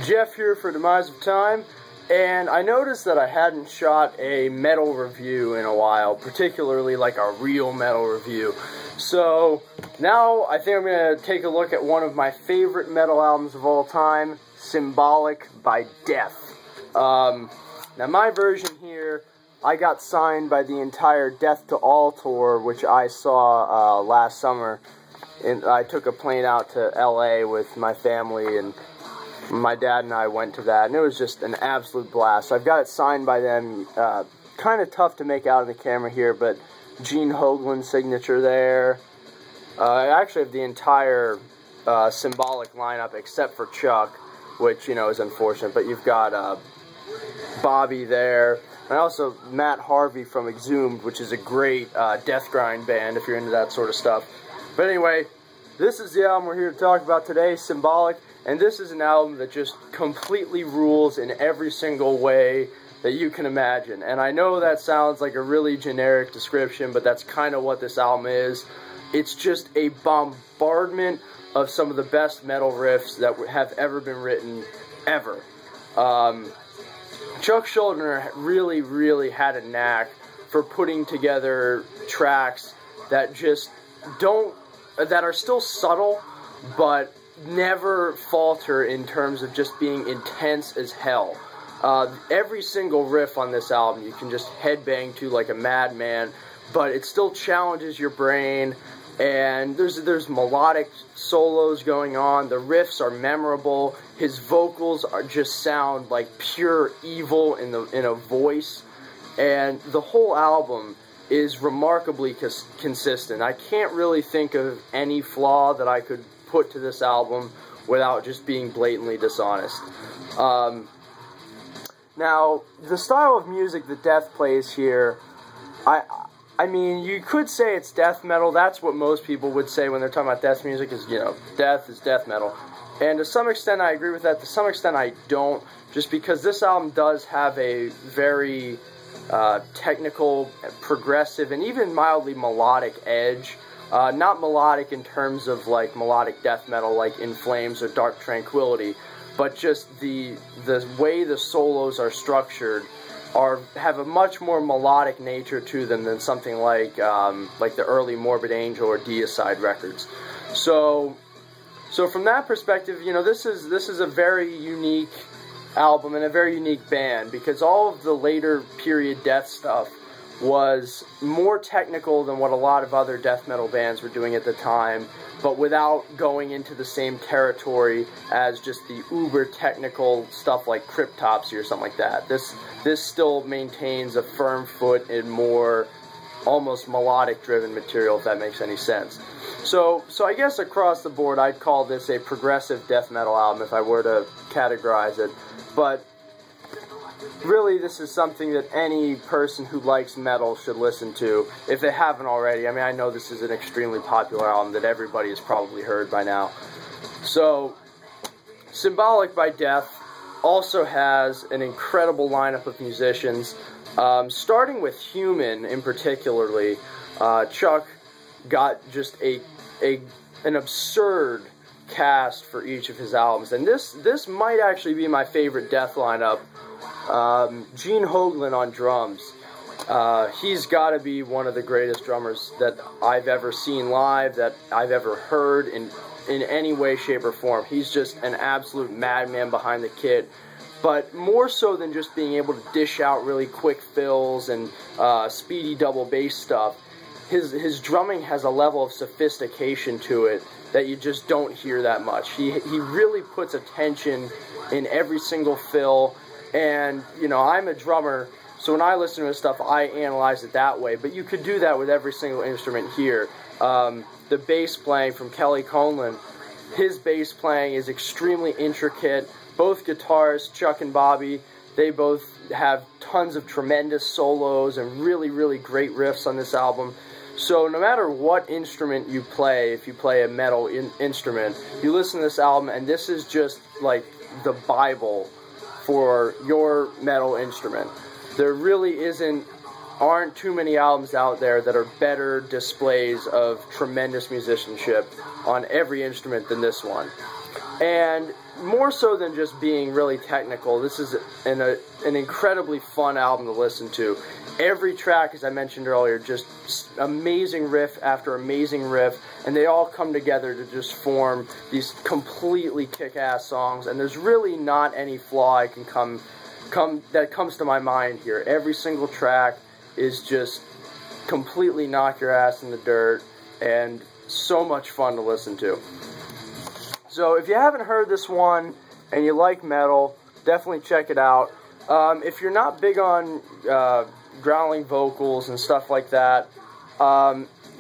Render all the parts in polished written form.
Jeff here for Demise of Time, and I noticed that I hadn't shot a metal review in a while, particularly like a real metal review. So now I think I'm going to take a look at one of my favorite metal albums of all time, Symbolic by Death. Now my version here, I got signed by the entire Death to All tour, which I saw last summer. And I took a plane out to LA with my family, and my dad and I went to that, and it was just an absolute blast. I've got it signed by them. Kind of tough to make out in the camera here, but Gene Hoglan's signature there. I actually have the entire Symbolic lineup except for Chuck, which, you know, is unfortunate, but you've got Bobby there. And also Matt Harvey from Exhumed, which is a great death grind band if you're into that sort of stuff. But anyway, this is the album we're here to talk about today, Symbolic. And this is an album that just completely rules in every single way that you can imagine. And I know that sounds like a really generic description, but that's kind of what this album is. It's just a bombardment of some of the best metal riffs that have ever been written, ever. Chuck Schuldiner really had a knack for putting together tracks that just that are still subtle, but never falter in terms of just being intense as hell. Every single riff on this album you can just headbang to like a madman, but it still challenges your brain, and there's melodic solos going on. The riffs are memorable. His vocals just sound like pure evil in a voice, and the whole album is remarkably consistent. I can't really think of any flaw that I could put to this album without just being blatantly dishonest. Now, the style of music that Death plays here, I mean, you could say it's death metal. That's what most people would say when they're talking about death music, is, you know, death is death metal. And to some extent I agree with that. To some extent I don't, just because this album does have a very technical, progressive, and even mildly melodic edge. Not melodic in terms of like melodic death metal like In Flames or Dark Tranquility, but just the way the solos are structured have a much more melodic nature to them than something like the early Morbid Angel or Deicide records. So from that perspective, you know, this is a very unique album and a very unique band, because all of the later period death stuff was more technical than what a lot of other death metal bands were doing at the time, but without going into the same territory as just the uber technical stuff like Cryptopsy or something like that. This still maintains a firm foot in more almost melodic driven material, if that makes any sense. So I guess across the board I'd call this a progressive death metal album if I were to categorize it, but really, this is something that any person who likes metal should listen to, if they haven't already. I mean, I know this is an extremely popular album that everybody has probably heard by now. So, Symbolic by Death also has an incredible lineup of musicians, starting with Human in particularly. Chuck got just an absurd cast for each of his albums, and this might actually be my favorite Death lineup. Gene Hoglan on drums. He's got to be one of the greatest drummers that I've ever seen live, that I've ever heard in any way, shape, or form. He's just an absolute madman behind the kit, but more so than just being able to dish out really quick fills and speedy double bass stuff. His drumming has a level of sophistication to it that you just don't hear that much. He really puts attention in every single fill. And, you know, I'm a drummer, so when I listen to his stuff, I analyze it that way. But you could do that with every single instrument here. The bass playing from Kelly Conlon, his bass playing is extremely intricate. Both guitarists, Chuck and Bobby, they both have tons of tremendous solos and really great riffs on this album. So no matter what instrument you play, if you play a metal instrument, you listen to this album, and this is just like the Bible for your metal instrument. There really aren't too many albums out there that are better displays of tremendous musicianship on every instrument than this one. And more so than just being really technical, this is an incredibly fun album to listen to. Every track, as I mentioned earlier, just amazing riff after amazing riff, and they all come together to just form these completely kick-ass songs, and there's really not any flaw that comes to my mind here. Every single track is just completely knock your ass in the dirt, and so much fun to listen to. So if you haven't heard this one, and you like metal, definitely check it out. If you're not big on growling vocals and stuff like that,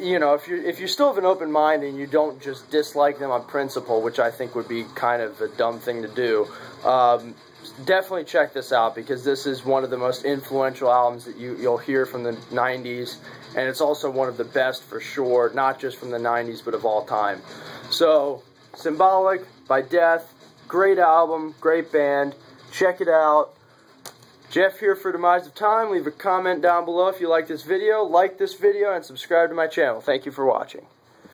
you know, if you still have an open mind and you don't just dislike them on principle, which I think would be kind of a dumb thing to do, definitely check this out, because this is one of the most influential albums that you'll hear from the 90s, and it's also one of the best for sure, not just from the 90s, but of all time. So, Symbolic by Death, great album, great band, check it out. Jeff here for Demise of Time. Leave a comment down below if you like this video, and subscribe to my channel. Thank you for watching.